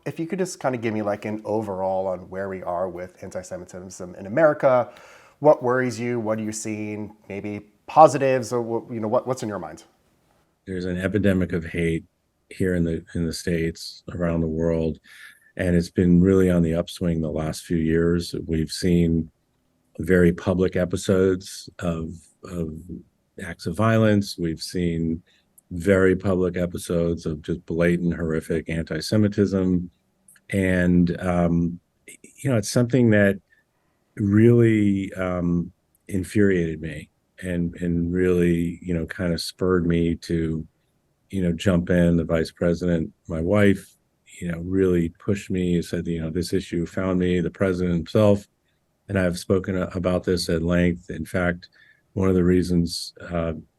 if you could just kind of give me like an overall on where we are with anti-Semitism in America, what worries you? What are you seeing? Maybe positives, or what's in your mind? There's an epidemic of hate here in the States, around the world, and it's been really on the upswing the last few years. We've seen very public episodes of acts of violence. We've seen very public episodes of just blatant, horrific anti-Semitism, and it's something that really infuriated me and really kind of spurred me to jump in. The vice president, my wife, really pushed me, said, this issue found me, the president himself, and I've spoken about this at length. In fact, one of the reasons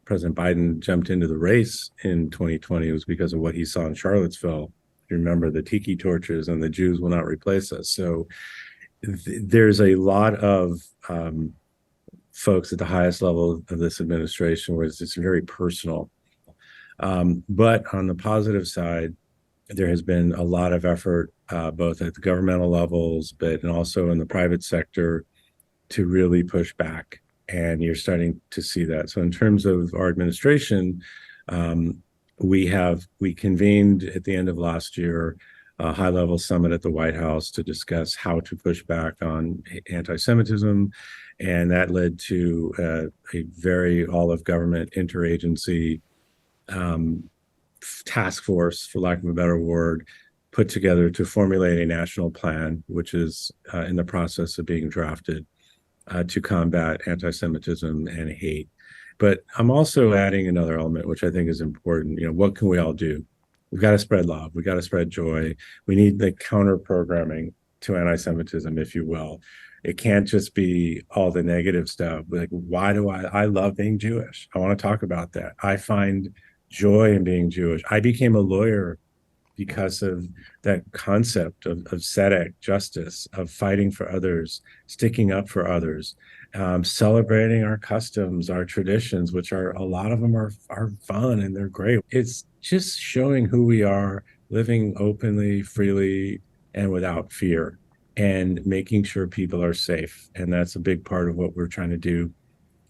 President Biden jumped into the race in 2020 was because of what he saw in Charlottesville. You remember the tiki torches and the Jews will not replace us. So there's a lot of folks at the highest level of this administration where it's very personal. But on the positive side, there has been a lot of effort, both at the governmental levels, and also in the private sector, to really push back. And you're starting to see that. So in terms of our administration, we convened at the end of last year a high-level summit at the White House to discuss how to push back on anti-Semitism. And that led to a very all-of-government interagency task force, for lack of a better word, put together to formulate a national plan, which is in the process of being drafted to combat anti-Semitism and hate. But I'm also adding another element, which I think is important. What can we all do? We've got to spread love. We've got to spread joy. We need the counter programming to anti-Semitism, if you will. It can't just be all the negative stuff. Like, why do I love being Jewish? I want to talk about that. I find joy in being Jewish. I became a lawyer because of that concept of tzedek, justice, of fighting for others, sticking up for others, celebrating our customs, our traditions, which are, a lot of them are fun and they're great. It's just showing who we are, living openly, freely, and without fear, and making sure people are safe. And that's a big part of what we're trying to do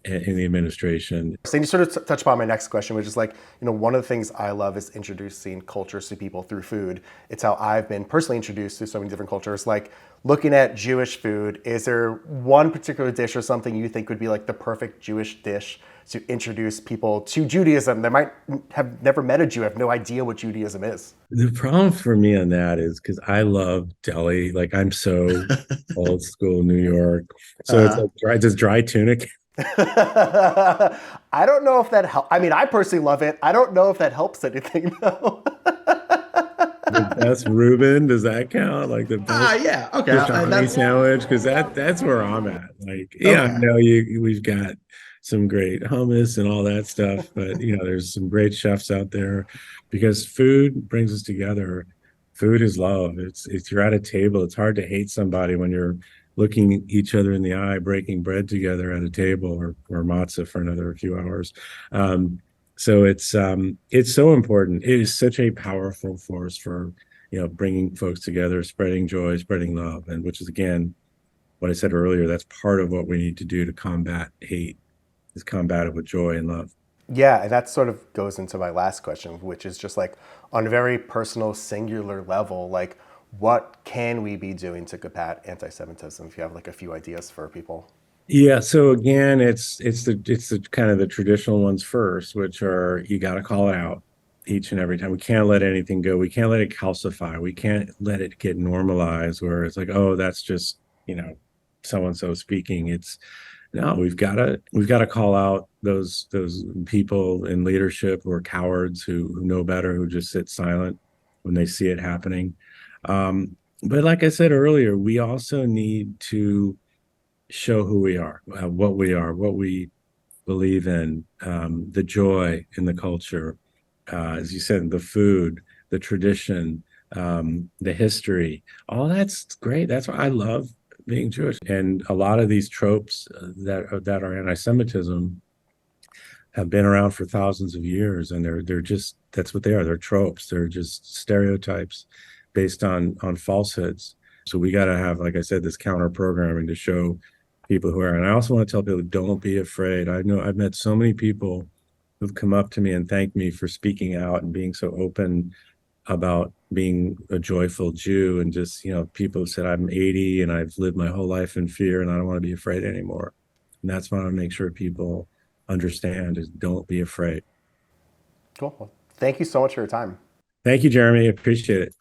in the administration. So you sort of touched upon my next question, which is like, one of the things I love is introducing cultures to people through food. It's how I've been personally introduced to so many different cultures. Like, looking at Jewish food, is there one particular dish or something you think would be like the perfect Jewish dish to introduce people to Judaism that might have never met a Jew, have no idea what Judaism is? The problem for me on that is because I love deli. Like, I'm so old school New York. So it's Uh-huh. like dry tunic. I don't know if that helps. I mean, I personally love it. I don't know if that helps anything, though. The best Reuben, does that count? Like the best Yeah. Okay. pastrami That's sandwich? Because that's where I'm at. Like, yeah, I okay. know we've got some great hummus and all that stuff, but there's some great chefs out there because food brings us together. Food is love. It's you're at a table. It's hard to hate somebody when you're looking each other in the eye, breaking bread together at a table, or matzah for another few hours. So it's so important. It is such a powerful force for bringing folks together, spreading joy, spreading love, and which is, again, what I said earlier. That's part of what we need to do to combat hate, is combat it with joy and love. Yeah, and that sort of goes into my last question, which is just like, on a very personal, singular level, like, what can we be doing to combat anti-Semitism? If you have like a few ideas for people. Yeah. So again, it's the kind of the traditional ones first, which are, you got to call it out each and every time. We can't let anything go. We can't let it calcify. We can't let it get normalized where it's like, oh, that's just so and so speaking. It's No, we've got to call out those people in leadership who are cowards, who know better, who just sit silent when they see it happening. But like I said earlier, we also need to show who we are, what we believe in, the joy in the culture, as you said, the food, the tradition, the history. All that's great. That's why I love being Jewish. And a lot of these tropes that are anti-Semitism have been around for thousands of years, and they're just, that's what they are. They're tropes. They're just stereotypes based on falsehoods. So we got to have, like I said, this counter programming to show people who are. And I also want to tell people, don't be afraid. I know I've met so many people who've come up to me and thanked me for speaking out and being so open about being a joyful Jew. And just, people have said, I'm 80 and I've lived my whole life in fear and I don't want to be afraid anymore. And that's what I want to make sure people understand, is don't be afraid. Cool. Well, thank you so much for your time. Thank you, Jeremy. I appreciate it.